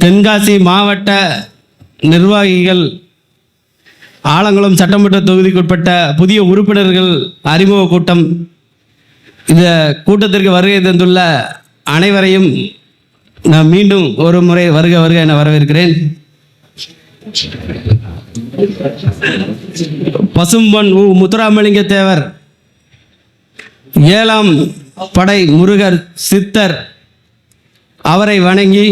தென்காசி மாவட்ட நிர்வாகிகள் ஆலங்குளம் சட்டமன்ற தொகுதிக்குட்பட்ட புதிய உறுப்பினர்கள் அறிமுக கூட்டம். இந்த கூட்டத்திற்கு வருகை தந்துள்ள அனைவரையும் நான் மீண்டும் ஒரு முறை வருக வருக என வரவேற்கிறேன். பசும்பொன் உ முத்துராமலிங்க தேவர், ஏழாம் படை முருகர் சித்தர் அவரை வணங்கி,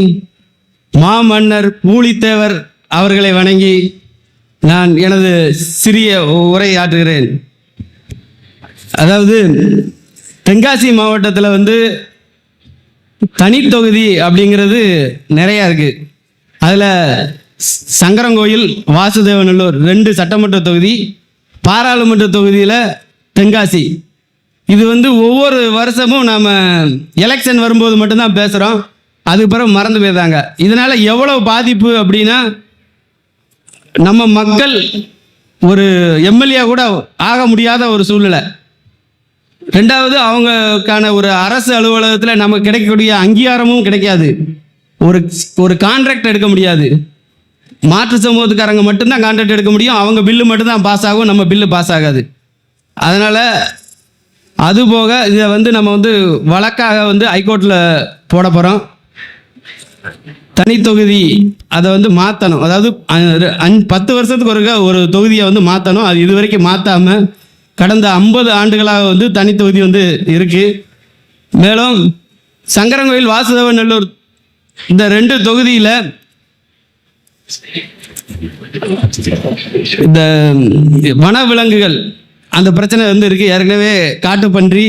மாமன்னர் பூலித்தேவர் அவர்களை வணங்கி நான் எனது சிறிய உரை ஆற்றுகிறேன். அதாவது தென்காசி மாவட்டத்தில் தனித்தொகுதி அப்படிங்கிறது நிறையா இருக்குது. அதில் சங்கரங்கோயில், வாசுதேவநல்லூர் 2 சட்டமன்ற தொகுதி, பாராளுமன்ற தொகுதியில் தென்காசி. இது ஒவ்வொரு வருஷமும் நாம் எலெக்ஷன் வரும்போது மட்டும்தான் பேசுகிறோம், அதுக்கு பிறகு மறந்து போயிருந்தாங்க. இதனால் எவ்வளோ பாதிப்பு அப்படின்னா, நம்ம மக்கள் ஒரு எம்எல்ஏ கூட ஆக முடியாத ஒரு சூழ்நிலை. ரெண்டாவது, அவங்களுக்கான ஒரு அரசு அலுவலகத்தில் நமக்கு கிடைக்கக்கூடிய அங்கீகாரமும் கிடைக்காது. ஒரு கான்ட்ராக்ட் எடுக்க முடியாது. மாற்று சமூகத்துக்காரங்க மட்டும்தான் கான்ட்ராக்ட் எடுக்க முடியும். அவங்க பில்லு மட்டும்தான் பாஸ் ஆகும், நம்ம பில்லு பாஸ் ஆகாது. அதனால் அதுபோக இதை நம்ம வழக்காக ஹைகோர்ட்டில் போட போகிறோம். தனித்தொகுதி அதை மாற்றணும். அதாவது 10 வருஷத்துக்கு ஒரு தொகுதியை மாற்றணும். அது இது வரைக்கும் மாற்றாமல் கடந்த 50 ஆண்டுகளாக தனித்தொகுதி இருக்குது. மேலும் சங்கரங்கோயில், வாசுதேவநல்லூர் இந்த 2 தொகுதியில் இந்த வனவிலங்குகள் அந்த பிரச்சனை இருக்குது. ஏற்கனவே காட்டுப்பன்றி,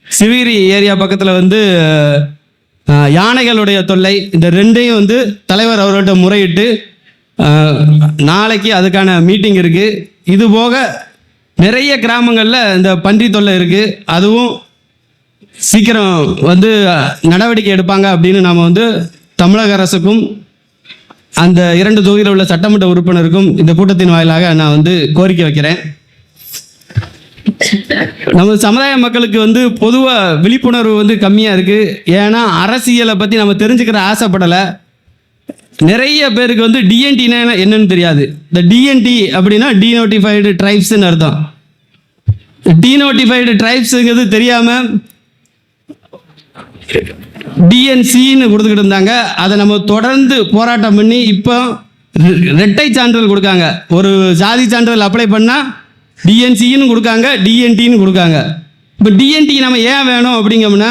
சிவகிரி ஏரியா பக்கத்தில் யானைகளுடைய தொல்லை. இந்த 2ஐயும் தலைவர் அவர்கிட்ட முறையிட்டு நாளைக்கு அதுக்கான மீட்டிங் இருக்குது. இது போக நிறைய கிராமங்களில் இந்த பன்றி தொல்லை இருக்குது. அதுவும் சீக்கிரம் நடவடிக்கை எடுப்பாங்க அப்படின்னு நாம் தமிழக அரசுக்கும் அந்த 2 தொகுதியில் உள்ள சட்டமன்ற உறுப்பினருக்கும் இந்த கூட்டத்தின் வாயிலாக நான் கோரிக்கை வைக்கிறேன். நம்ம சமுதாய மக்களுக்கு பொதுவாக விழிப்புணர்வு கம்மியாக இருக்குது. ஏன்னா அரசியலை பற்றி நம்ம தெரிஞ்சுக்கிற ஆசைப்படலை. நிறைய பேருக்கு டிஎன்டினா என்னன்னு தெரியாது. இந்த டிஎன்டி அப்படின்னா டீநோட்டிஃபைடு ட்ரைப்ஸ்ன்னு அர்த்தம். டீநோட்டிஃபைடு ட்ரைப்ஸுங்கிறது தெரியாமல் டிஎன்சின்னு கொடுத்துக்கிட்டு இருந்தாங்க. அதை நம்ம தொடர்ந்து போராட்டம் பண்ணி இப்போ இரட்டை சான்றிதழ் கொடுக்காங்க. ஒரு சாதி சான்றிதழ் அப்ளை பண்ணால் டிஎன்சின்னு கொடுக்காங்க, டிஎன்டின்னு கொடுக்காங்க. இப்போ டிஎன்டி நம்ம ஏன் வேணும் அப்படிங்கம்னா,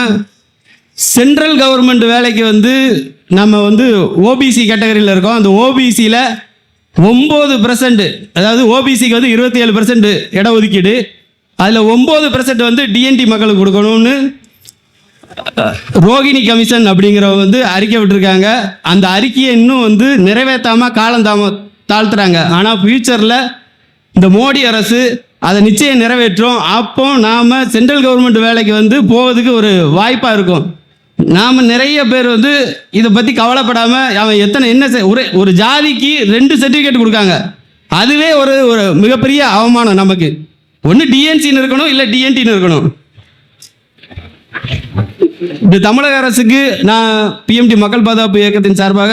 சென்ட்ரல் கவர்மெண்ட் வேலைக்கு நம்ம ஓபிசி கேட்டகரியில் இருக்கோம். அந்த ஓபிசியில் 9%, அதாவது ஓபிசிக்கு 27% இடஒதுக்கீடு, அதில் 9% டிஎன்டி மக்களுக்கு கொடுக்கணும்னு ரோகிணி கமிஷன் அப்படிங்கிறவங்க அறிக்கை விட்டுருக்காங்க. அந்த அறிக்கையை இன்னும் நிறைவேற்றாமல் தாழ்த்துறாங்க. ஆனால் ஃபியூச்சரில் இந்த மோடி அரசு அதை நிச்சயம் நிறைவேற்றும். அப்போ நாம் சென்ட்ரல் கவர்மெண்ட் வேலைக்கு போவதுக்கு ஒரு வாய்ப்பாக இருக்கும். நாம் நிறைய பேர் இதை பற்றி கவலைப்படாமல் அவன் என்ன ஒரு ஜாதிக்கு 2 சர்டிஃபிகேட் கொடுக்காங்க. அதுவே ஒரு மிகப்பெரிய அவமானம் நமக்கு. ஒன்று டிஎன்சின்னு இருக்கணும், இல்லை டிஎன்டின்னு இருக்கணும். இந்த தமிழக அரசுக்கு நான் பிஎம்டி மக்கள் பாதுகாப்பு இயக்கத்தின் சார்பாக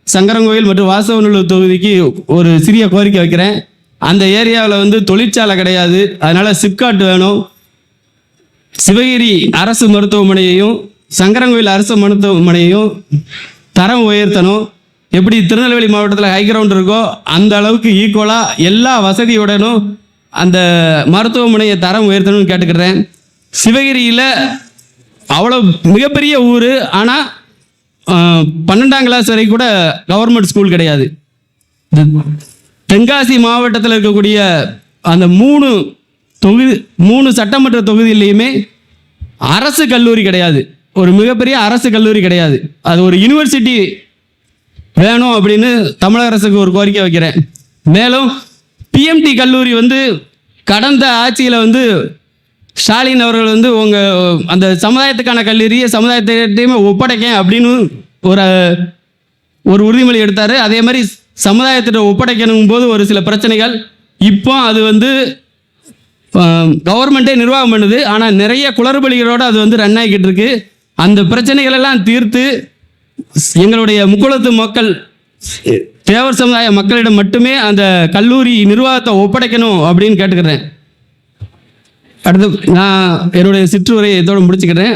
சங்கரங்கோயில் மற்றும் வாசுதேவநல்லூர் தொகுதிக்கு ஒரு சிறிய கோரிக்கை வைக்கிறேன். அந்த ஏரியாவில் தொழிற்சாலை கிடையாது. அதனால் சிப்காட் வேணும். சிவகிரி அரசு மருத்துவமனையையும் சங்கரங்கோயில் அரசு மருத்துவமனையையும் தரம் உயர்த்தணும். எப்படி திருநெல்வேலி மாவட்டத்தில் ஹைகிரவுண்ட் இருக்கோ அந்த அளவுக்கு ஈக்குவலாக எல்லா வசதியுடனும் அந்த மருத்துவமனையை தரம் உயர்த்தணும்னு கேட்டுக்கிறேன். சிவகிரியில் அவ்வளோ மிகப்பெரிய ஊர், ஆனால் 12ஆம் கிளாஸ் வரை கூட கவர்மெண்ட் ஸ்கூல் கிடையாது. தென்காசி மாவட்டத்தில் இருக்கக்கூடிய அந்த 3 சட்டமன்ற தொகுதியிலையுமே அரசு கல்லூரி கிடையாது. ஒரு மிகப்பெரிய அரசு கல்லூரி கிடையாது. அது ஒரு யூனிவர்சிட்டி வேணும் அப்படின்னு தமிழக அரசுக்கு ஒரு கோரிக்கை வைக்கிறேன். மேலும் பிஎம்டி கல்லூரி கடந்த ஆட்சியில் ஸ்டாலின் அவர்கள் உங்கள் அந்த சமுதாயத்துக்கான கல்லூரியை சமுதாயத்தையுமே ஒப்படைக்க அப்படின்னு ஒரு உறுதிமொழி எடுத்தார். அதே மாதிரி சமுதாயத்திட்ட ஒப்படைக்கணும் போது ஒரு சில பிரச்சனைகள் இப்போ அது கவர்மெண்ட்டே நிர்வாகம் பண்ணுது. ஆனால் நிறைய குளறுபடிகளோடு அது ரன் ஆகிக்கிட்டு இருக்கு. அந்த பிரச்சனைகளெல்லாம் தீர்த்து எங்களுடைய முக்குளத்து மக்கள் தேவர் சமுதாய மக்களிடம் மட்டுமே அந்த கல்லூரி நிர்வாகத்தை ஒப்படைக்கணும் அப்படின்னு கேட்டுக்கிறேன். அடுத்து நான் என்னுடைய சிற்றுரையை இதோடு முடிச்சுக்கிறேன்.